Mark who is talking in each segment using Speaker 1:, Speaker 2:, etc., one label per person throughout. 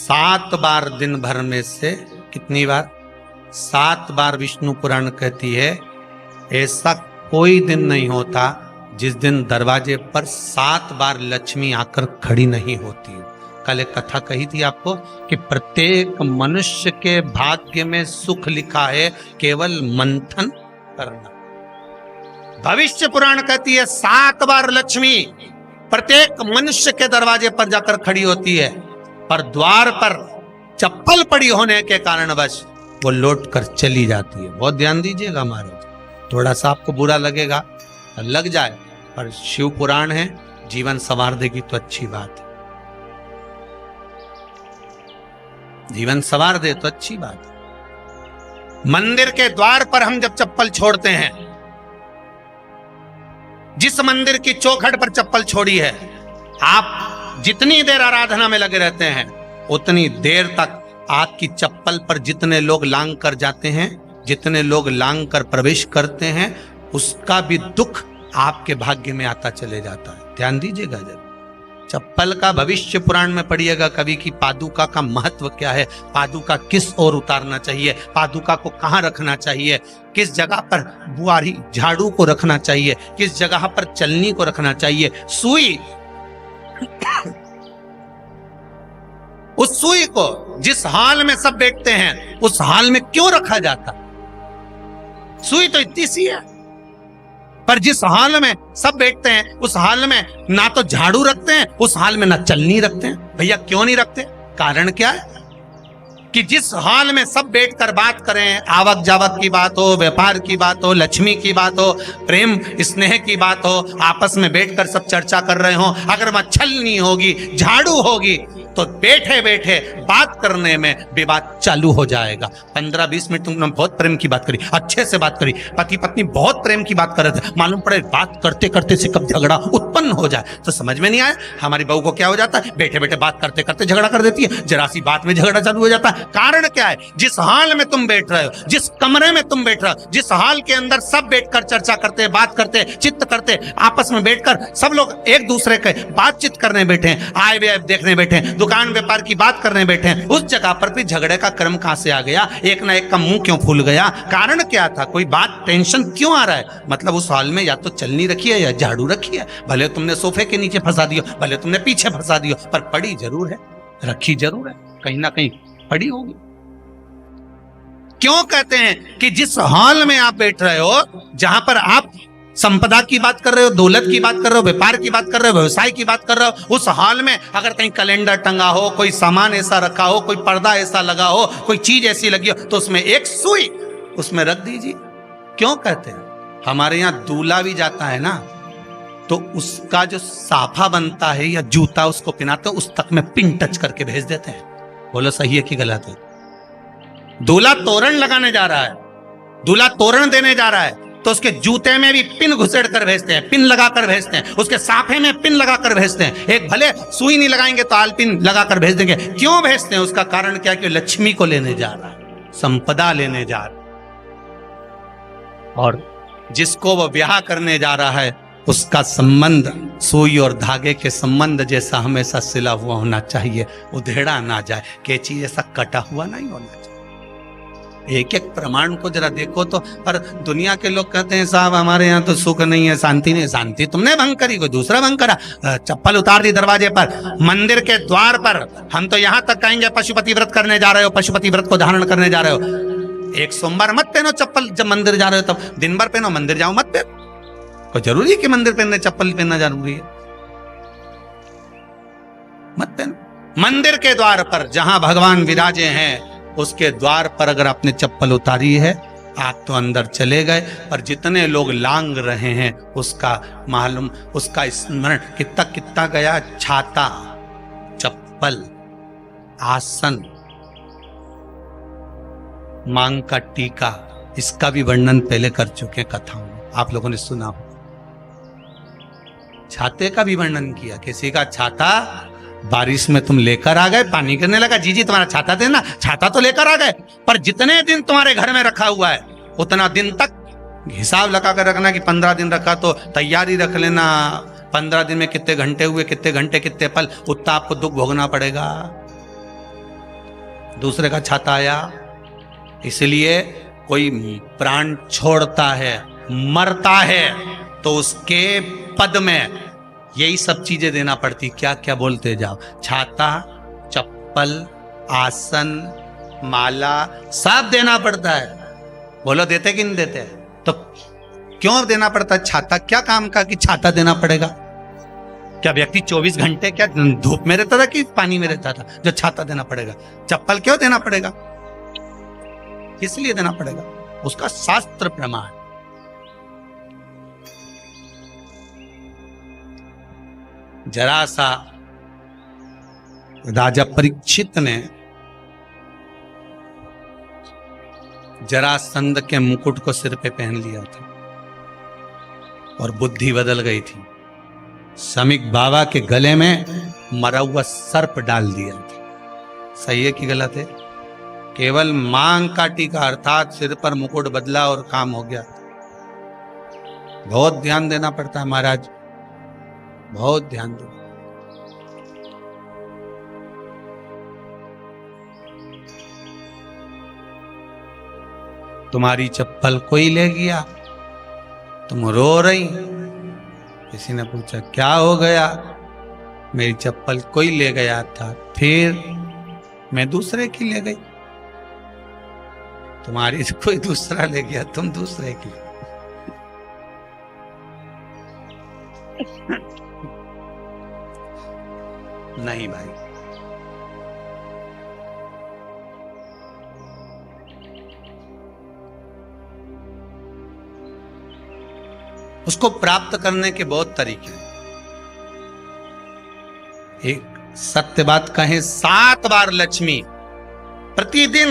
Speaker 1: 7 बार दिन भर में से, कितनी बार? 7 बार विष्णु पुराण कहती है ऐसा कोई दिन नहीं होता जिस दिन दरवाजे पर 7 बार लक्ष्मी आकर खड़ी नहीं होती। कल एक कथा कही थी आपको कि प्रत्येक मनुष्य के भाग्य में सुख लिखा है, केवल मंथन करना। भविष्य पुराण कहती है 7 बार लक्ष्मी प्रत्येक मनुष्य के दरवाजे पर जाकर खड़ी होती है, पर द्वार पर चप्पल पड़ी होने के कारणवश वो लौट कर चली जाती है। बहुत ध्यान दीजिएगा महाराज, थोड़ा सा आपको बुरा लगेगा, लग जाए, पर शिव पुराण है, जीवन संवार देगी तो अच्छी बात है, जीवन संवार दे तो अच्छी बात है। मंदिर के द्वार पर हम जब चप्पल छोड़ते हैं, जिस मंदिर की चौखट पर चप्पल छोड़ी है, आप जितनी देर आराधना में लगे रहते हैं उतनी देर तक आपकी चप्पल पर जितने लोग लांग कर जाते हैं, जितने लोग लांग कर प्रवेश करते हैं, उसका भी दुख आपके भाग्य में आता चले जाता है। ध्यान दीजिएगा जब चप्पल का भविष्य पुराण में पढ़िएगा कभी कि पादुका का महत्व क्या है, पादुका किस ओर उतारना चाहिए, पादुका को कहाँ रखना चाहिए, किस जगह पर बुआरी झाड़ू को रखना चाहिए, किस जगह पर चलनी को रखना चाहिए, सुई उस सुई को जिस हाल में सब बैठते हैं उस हाल में क्यों रखा जाता? सुई तो इतनी सी है, पर जिस हाल में सब बैठते हैं उस हाल में ना तो झाड़ू रखते हैं, उस हाल में ना चलनी रखते हैं। भैया क्यों नहीं रखते? कारण क्या है कि जिस हाल में सब बैठकर बात करें, आवक जावक की बात हो, व्यापार की बात हो, लक्ष्मी की बात हो, प्रेम स्नेह की बात हो, आपस में बैठकर सब चर्चा कर रहे हो, अगर वहां छलनी होगी, झाड़ू होगी तो बैठे बैठे बात करने में विवाद चालू हो जाएगा। 15-20 मिनट तुमने बहुत प्रेम की बात करी, अच्छे से बात करी, पति पत्नी बहुत प्रेम की बात कर रहे थे, मालूम पड़े बात करते करते से कब झगड़ा उत्पन्न हो जाए तो समझ में नहीं आया। हमारी बहू को क्या हो जाता है, बैठे बैठे बात करते करते झगड़ा कर देती है, जरा सी बात में झगड़ा चालू हो जाता है। कारण क्या है? जिस हाल में तुम बैठ रहे हो, जिस कमरे में तुम बैठ रहे हो, जिस हाल के अंदर सब बैठकर चर्चा करते, बात करते, चित्त करते, आपस में बैठकर सब लोग एक दूसरे के बातचीत करने बैठे हैं, आए व्यय देखने बैठे हैं, दुकान व्यापार की बात करने बैठे हैं, उस जगह पर भी झगड़े का क्रम कहां से आ गया? एक ना एक का मुंह क्यों फूल गया? कारण क्या था? कोई बात टेंशन क्यों आ रहा है? मतलब उस हाल में या तो चलनी रखी है या झाड़ू रखी है, भले तुमने सोफे के नीचे फंसा दियो, भले तुमने पीछे फंसा दियो, पर पड़ी जरूर है, रखी जरूर है, कहीं ना कहीं पड़ी होगी। क्यों कहते हैं कि जिस हाल में आप बैठ रहे हो, जहां पर आप संपदा की बात कर रहे हो, दौलत की बात कर रहे हो, व्यापार की बात कर रहे हो, व्यवसाय की बात कर रहे हो, उस हाल में अगर कहीं कैलेंडर टंगा हो, कोई सामान ऐसा रखा हो, कोई पर्दा ऐसा लगा हो, कोई चीज ऐसी लगी हो, तो उसमें एक सुई उसमें रख दीजिए। क्यों कहते हैं? हमारे यहाँ दूल्हा भी जाता है ना, तो उसका जो साफा बनता है या जूता उसको पहनाते हैं, उस तक में पिन टच करके भेज देते हैं। बोलो सही है कि गलत है? दूल्हा तोरण लगाने जा रहा है, दूल्हा तोरण देने जा रहा है, तो उसके जूते में भी पिन घुसेड़ कर भेजते हैं, पिन लगा कर भेजते हैं, उसके साफे में पिन लगा कर भेजते हैं। एक भले सुई नहीं लगाएंगे तो आल पिन लगा कर भेज देंगे। क्यों भेजते हैं? उसका कारण क्या? कि लक्ष्मी को लेने जा रहा है, संपदा लेने जा रहा है, और जिसको वो ब्याह करने जा रहा है उसका संबंध सुई और धागे के संबंध जैसा हमेशा सिला हुआ होना चाहिए, उधेड़ा ना जाए, कैंची जैसा कटा हुआ नहीं होना चाहिए। एक एक प्रमाण को जरा देखो तो। पर दुनिया के लोग कहते हैं साहब हमारे यहाँ तो सुख नहीं है, शांति नहीं। शांति तुमने भंग करी, कोई दूसरा भंग करा। चप्पल उतार दी दरवाजे पर, मंदिर के द्वार पर। हम तो यहाँ तक कहेंगे पशुपति व्रत करने जा रहे हो, पशुपति व्रत को धारण करने जा रहे हो, एक सोमवार मत पहनो चप्पल। जब मंदिर जा रहे हो तब दिन भर पहनो, मंदिर जाओ मत पहनो। कोई जरूरी है कि मंदिर पहनने चप्पल पहनना जरूरी है? मत पहनो। मंदिर के द्वार पर जहां भगवान विराजे हैं उसके द्वार पर अगर आपने चप्पल उतारी है, आप तो अंदर चले गए, पर जितने लोग लांग रहे हैं उसका मालूम, उसका स्मरण कितना कितना गया। छाता, चप्पल, आसन, मांग का टीका, इसका भी वर्णन पहले कर चुके हैं कथाओं में, आप लोगों ने सुना हो। छाते का भी वर्णन किया। किसी का छाता बारिश में तुम लेकर आ गए, पानी गिरने लगा, जी तुम्हारा छाता देना, छाता तो लेकर आ गए, पर जितने दिन तुम्हारे घर में रखा हुआ है उतना दिन तक हिसाब लगा कर रखना कि 15 दिन रखा तो तैयारी रख लेना। 15 दिन में कितने घंटे हुए, कितने घंटे कितने पल, उतना आपको दुख भोगना पड़ेगा। दूसरे का छाता आया। इसलिए कोई प्राण छोड़ता है, मरता है, तो उसके पद में यही सब चीजें देना पड़ती। क्या क्या बोलते जाओ, छाता, चप्पल, आसन, माला, सब देना पड़ता है। बोलो देते कि नहीं देते? तो क्यों देना पड़ता है छाता? क्या काम का कि छाता देना पड़ेगा? क्या व्यक्ति 24 घंटे क्या धूप में रहता था कि पानी में रहता था जो छाता देना पड़ेगा? चप्पल क्यों देना पड़ेगा? इसलिए देना पड़ेगा, उसका शास्त्र प्रमाण। जरा सा राजा परीक्षित ने जरासंध के मुकुट को सिर पे पहन लिया था और बुद्धि बदल गई थी। समीक बाबा के गले में मरा हुआ सर्प डाल दिया था। सही है कि गलत है? केवल मांग काटी का अर्थात सिर पर मुकुट बदला और काम हो गया। बहुत ध्यान देना पड़ता है महाराज, बहुत ध्यान दो। तुम्हारी चप्पल कोई ले गया, तुम रो रही। किसी ने पूछा क्या हो गया? मेरी चप्पल कोई ले गया था, फिर मैं दूसरे की ले गई। तुम्हारी कोई दूसरा ले गया, तुम दूसरे की। नहीं भाई, उसको प्राप्त करने के बहुत तरीके हैं। एक सत्य बात कहें, 7 बार लक्ष्मी प्रतिदिन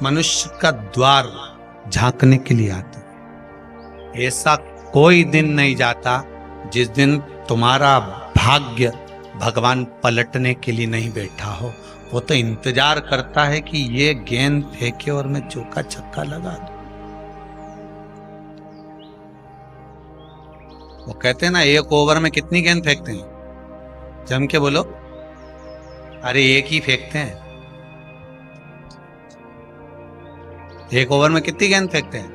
Speaker 1: मनुष्य का द्वार झांकने के लिए आती है। ऐसा कोई दिन नहीं जाता जिस दिन तुम्हारा भाग्य भगवान पलटने के लिए नहीं बैठा हो। वो तो इंतजार करता है कि ये गेंद फेंके और मैं चौका छक्का लगा दूं। वो कहते हैं ना, एक ओवर में कितनी गेंद फेंकते हैं? जम के बोलो। अरे एक ही फेंकते हैं। एक ओवर में कितनी गेंद फेंकते हैं?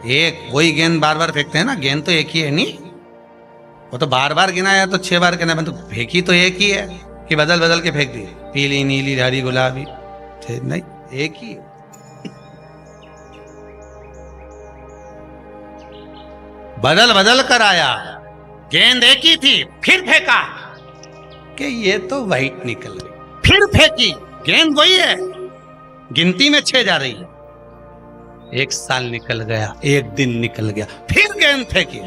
Speaker 1: एक। वही गेंद बार बार फेंकते हैं ना, गेंद तो एक ही है नहीं। वो तो बार बार गिनाया तो 6 बार गिना, तो फेंकी तो एक ही है कि बदल बदल के फेंक दी, पीली नीली हरी गुलाबी? नहीं, एक ही है। बदल बदल कर आया, गेंद एक ही थी, फिर फेंका कि ये तो वाइट निकल गई, फिर फेंकी, गेंद वही है, गिनती में 6 जा रही है। 1 साल निकल गया, 1 दिन निकल गया, फिर गेंद फेंकी।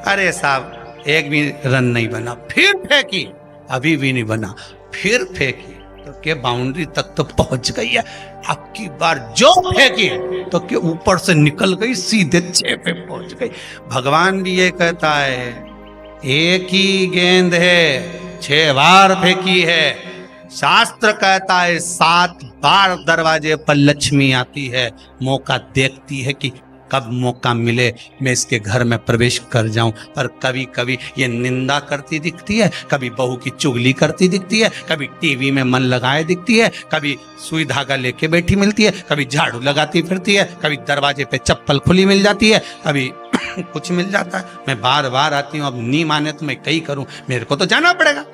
Speaker 1: अरे साहब, एक भी रन नहीं बना, फिर फेंकी, अभी भी नहीं बना, फिर फेंकी तो के बाउंड्री तक तो पहुंच गई है। अब की बार जो फेंकी तो के ऊपर से निकल गई, सीधे 6 पे पहुंच गई। भगवान भी ये कहता है, एक ही गेंद है, 6 बार फेंकी है। शास्त्र कहता है 7 बार दरवाजे पर लक्ष्मी आती है, मौका देखती है कि कब मौका मिले मैं इसके घर में प्रवेश कर जाऊं। पर कभी कभी ये निंदा करती दिखती है, कभी बहू की चुगली करती दिखती है, कभी टीवी में मन लगाए दिखती है, कभी सुई धागा लेके बैठी मिलती है, कभी झाड़ू लगाती फिरती है, कभी दरवाजे पे चप्पल खुली मिल जाती है, कभी कुछ मिल जाता है। मैं बार बार आती हूँ, अब नहीं माने तो मैं कई करूं, मेरे को तो जाना पड़ेगा।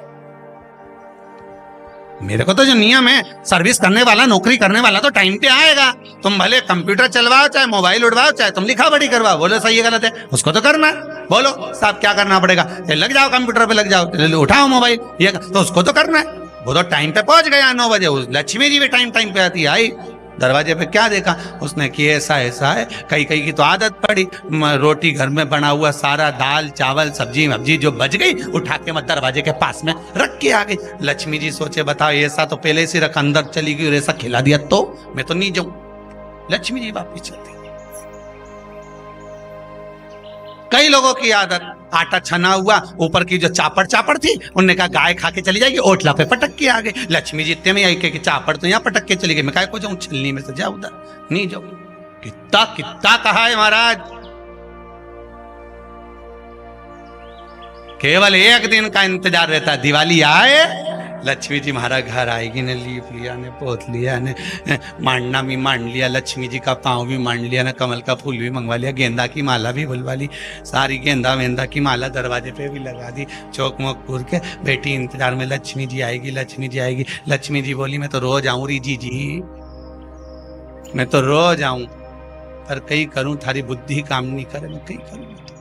Speaker 1: मेरे को तो जो नियम है, सर्विस करने वाला, नौकरी करने वाला तो टाइम पे आएगा। तुम भले कंप्यूटर चलवाओ, चाहे मोबाइल उड़वाओ, चाहे तुम लिखा पढ़ी करवाओ, बोलो सही है गलत है, उसको तो करना है। बोलो साहब क्या करना पड़ेगा? लग जाओ कंप्यूटर पे, लग जाओ, उठाओ मोबाइल, ये तो उसको तो करना है। वो तो टाइम पे पहुंच गया 9 बजे। लक्ष्मी जी भी टाइम पे आती है। आई दरवाजे पे क्या देखा उसने कि ऐसा ऐसा है। कई कई की तो आदत पड़ी, रोटी घर में बना हुआ सारा दाल चावल सब्जी वब्जी जो बच गई, उठा के मैं दरवाजे के पास में रख के आ गई। लक्ष्मी जी सोचे बताओ, ऐसा तो पहले से रख, अंदर चली गई और ऐसा खिला दिया तो मैं तो नहीं जाऊं। लक्ष्मी जी वापिस चलती। कई लोगों की आदत, आटा छना हुआ, ऊपर की जो चापड़ थी, उनने कहा गाय खा के चली जाएगी, ओटला पे पटक के आ गए। लक्ष्मी जी इतने में आई कि चापड़ तो यहाँ पटक के चली गई, मैं काय को जाऊं, छिलनी में से जा उधर नहीं जाऊं। कितना कितना कहा है महाराज। केवल एक दिन का इंतजार रहता है, दिवाली आए लक्ष्मी जी हमारा घर आएगी ने, लीप लिया ने, पोत लिया ने, मांडना भी मांड लिया, लक्ष्मी जी का पाँव भी मांड लिया ना, कमल का फूल भी मंगवा लिया, गेंदा की माला भी बुलवा ली, सारी गेंदा वेंदा की माला दरवाजे पे भी लगा दी, चौक मोक पूर के बेटी इंतजार में, लक्ष्मी जी आएगी, लक्ष्मी जी आएगी। लक्ष्मी जी बोली मैं तो रोज आऊं री जी, मैं तो रोज आऊं, पर कहीं करूं थारी बुद्धि काम नहीं करे, मैं कहीं करूं।